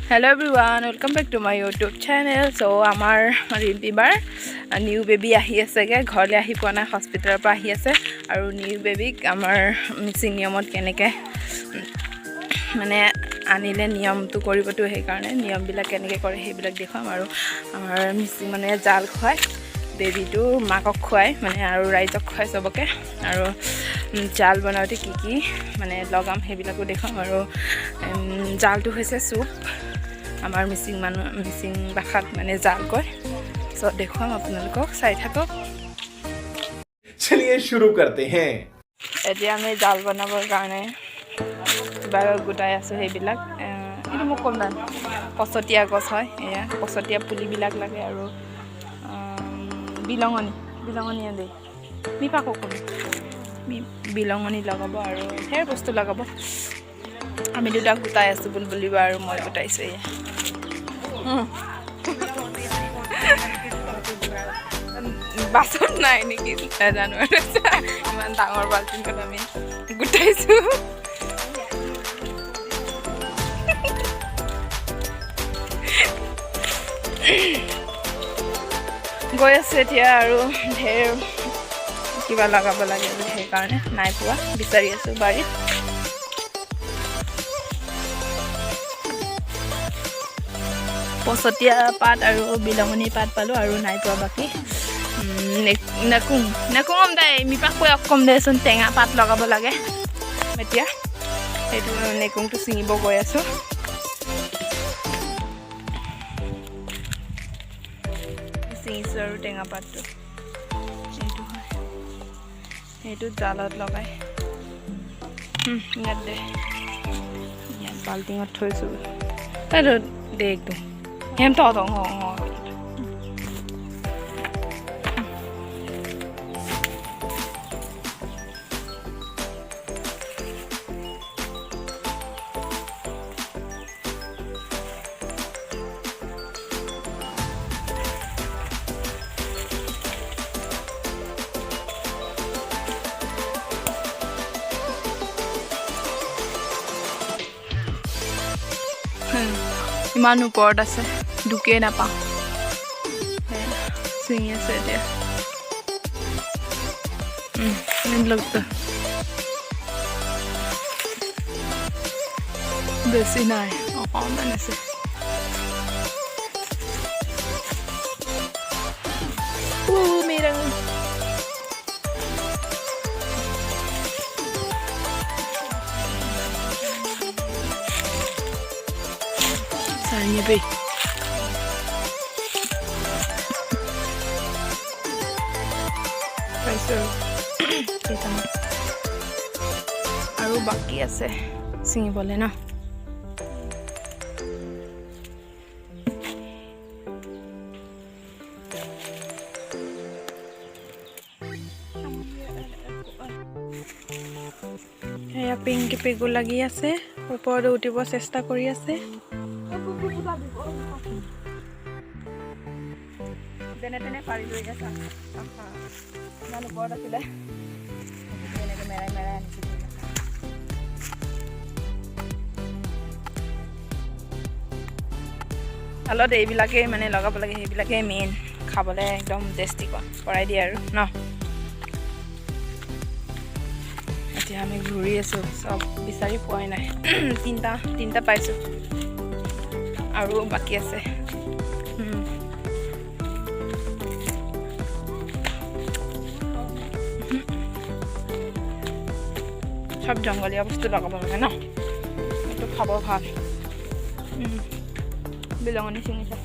Hello everyone, welcome back to my YouTube channel. So amar rintibar new baby ahi ase ge ghorle ahi pona hospital pa ahi ase aru new baby amar missing niyamot keneke mane anile niyam tu koribo tu he karone niyam bila keneke kore he bila dekham aru amar missing mane jal khwai baby tu makok khwai mane aru raizok khwai soboke aru jal banaute ki mane logam he bila ko dekham aru jal tu hoise soup আমার missing বাখাত মানে জাল কয় so দেখুন আপোনালোকক চাই থাকক चलिए शुरू करते हैं এতিয়া আমি জাল বনাবৰ কাৰণে কিবা গোটাই আছো সেইবিলাক এইটো মোক কম না পছতীয়া গছ হয় এয়া পছতীয়া পুলিবিলাক লাগে আৰু বিলঙনি আনি মিপাকো কম বিলঙনি লগাব আৰু হেৰ বস্তু লগাব আমি দুটা গোটাই আছো বুলবুলি আৰু মই গোটাইছো এয়া বাসন নাই নেকি জানো ইমান ডাঙৰ বাল্টিংখন আমি গোটাইছো গৈ আছে এতিয়া আৰু ঢেৰ কিবা লগাব লাগে সেইকাৰণে নাই পোৱা বিচাৰি আছো বাৰীত পছতীয়া পাত আৰু বিলঙনি পাত পালো আৰু নাই পোৱা বাকি নেকুম দে মিপাকৈ অকম দেচোন টেঙা পাত লগাব লাগে এতিয়া সেইটো নেকুমটো ছিঙিব গৈ আছো ছিঙিছো আৰু টেঙা পাতটো এইটো হয় সেইটো জালত লগাই ইয়াত দে ইয়াত বাল্টিঙত থৈছো আৰু দে একদম em to to ngồi ইমান ওপৰত আছে ঢুকে নাপাওঁ ছিঙি আছে এতিয়া বেছি নাই অকণমান আছে মেৰা Sanya be. Kita aru baki ase singi bole na এয়া পিংকি পেগু লাগি আছে ওপৰত উঠিব চেষ্টা কৰি আছে তেনে তেনে পাৰি লৈ গৈছে ইমান ওপৰত আছিলে এনেকৈ মেৰাই মেৰাই আনিছোঁ হালত এইবিলাকেই মানে লগাব লাগে সেইবিলাকেই মেইন খাবলৈ একদম টেষ্টি কৰাই দিয়ে আৰু ন এতিয়া আমি ঘূৰি আছোঁ চব বিচাৰি পোৱাই নাই তিনিটা পাইছোঁ আৰু বাকী আছে সব জংগলীয়া বস্তু লগাব লাগে ন এইটো খাব ভাল বিলঙনি ছিঙিছে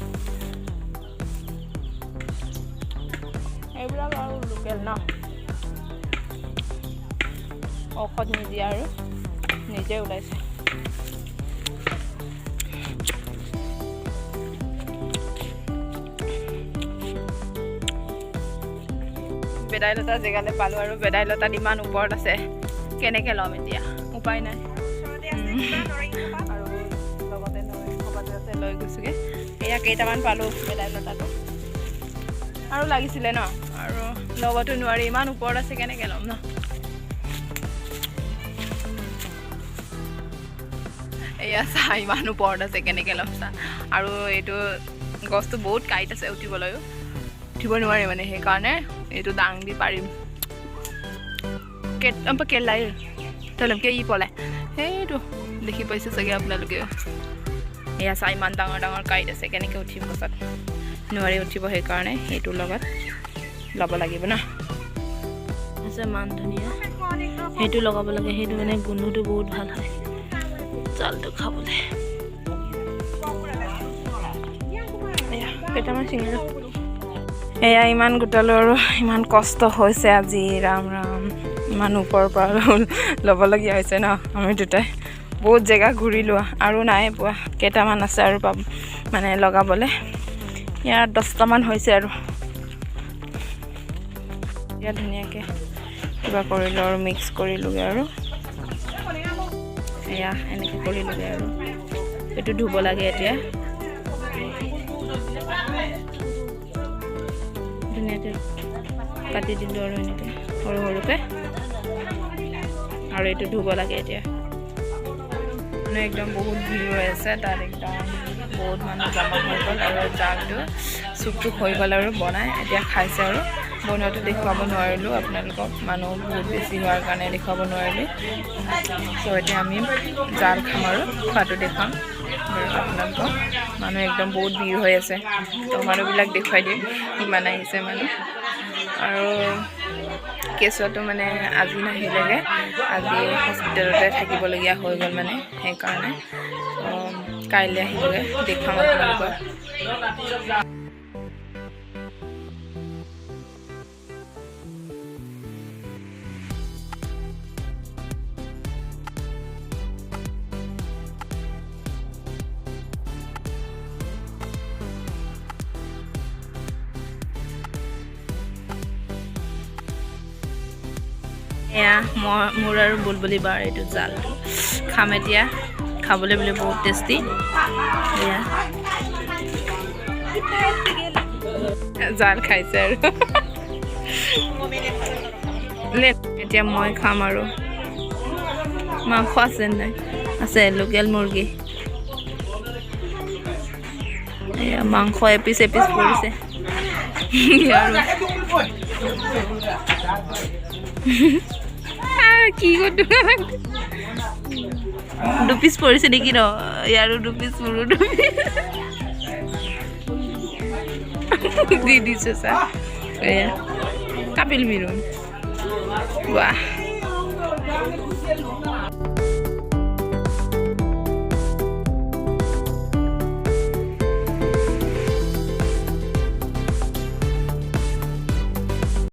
এইবিলাক আৰু লোকেল ন ঔষধ নিদিয়ে আৰু নিজে ওলাইছে বেদাইলতা জেগালে পালো আৰু বেদাইলতাত ইমান ওপৰত আছে কেনেকে ল'ম এতিয়া উপায় নাই আৰু লগতে নৰসিংহপাততে লৈ গৈছোগে এয়া কেইটামান পালো বেদাইলতাটো আৰু লাগিছিলে ন আৰু লগতো নোৱাৰি ইমান ওপৰত আছে কেনেকে ল'ম ন এয়া চা ইমান ওপৰত আছে কেনেকৈ ল'ম চা আৰু এইটো গছটো বহুত কাইট আছে উঠিবলৈও উঠিব নোৱাৰি মানে সেইকাৰণে এইটো দাং দি পাৰিম কেলাই তেওঁলোকে ই পলাই সেইটো দেখি পাইছে চাগে আপোনালোকেও এয়া চা ইমান ডাঙৰ ডাঙৰ কাইট আছে কেনেকৈ উঠিম গছত নোৱাৰি উঠিব সেইকাৰণে সেইটোৰ লগত ল'ব লাগিব ন আছে মান ধুনীয়া সেইটো লগাব লাগে সেইটো মানে গোন্ধটো বহুত ভাল হয় জালটো খাবলৈ কেইটামান চিঙি এয়া ইমান গোটালোঁ আৰু ইমান কষ্ট হৈছে আজি ৰাম ৰাম ইমান ওপৰৰ পৰা ল'বলগীয়া হৈছে ন আমি দুটাই বহুত জেগা ঘূৰিলোঁ আৰু নাই পোৱা কেইটামান আছে আৰু পাব মানে লগাবলৈ ইয়াত 10টামান হৈছে আৰু ইয়াত ধুনীয়াকৈ কিবা কৰিলোঁ আৰু মিক্স কৰিলোঁগৈ আৰু এয়া এনেকৈ কৰিলোঁগৈ আৰু এইটো ধুব লাগে এতিয়া ধুনীয়াকৈ কাটি দিলোঁ আৰু এনেকৈ সৰু সৰুকৈ আৰু এইটো ধুব লাগে এতিয়া মানে একদম বহুত ভিৰ হৈ আছে তাত একদম বহুত মানুহ জমা হৈ গ'ল আৰু জাগটো চুপটো হৈ গ'ল আৰু বনাই এতিয়া খাইছে আৰু বনোৱাটো দেখুৱাব নোৱাৰিলোঁ আপোনালোকক মানুহ বহুত বেছি হোৱাৰ কাৰণে দেখুৱাব নোৱাৰিলোঁ চ' এতিয়া আমি জাল খাম আৰু খোৱাটো দেখুৱাম আপোনালোকক মানুহ একদম বহুত ভিৰ হৈ আছে তো মানুহবিলাক দেখুৱাই দিম কিমান আহিছে মানুহ আৰু কেঁচুৱাটো মানে আজি নাহিলেগৈ আজি হস্পিটেলতে থাকিবলগীয়া হৈ গ'ল মানে সেইকাৰণে কাইলৈ আহিবগৈ দেখুৱাম আপোনালোকক এয়া মোৰ আৰু বুলবুলি বাৰ এইটো জালটো খাম এতিয়া খাবলৈ বোলে বহুত টেষ্টি এয়া জাল খাইছে আৰু এতিয়া মই খাম আৰু মাংস আছে নাই আছে লোকেল মুৰ্গী এয়া মাংস এপিচ পৰিছে কি দুপিচ পৰিছে নেকি ন ইয়াৰো দুপিচ মোৰো দুপিচ দি দিছো চা এয়া কাপিল বিৰুণ বাহ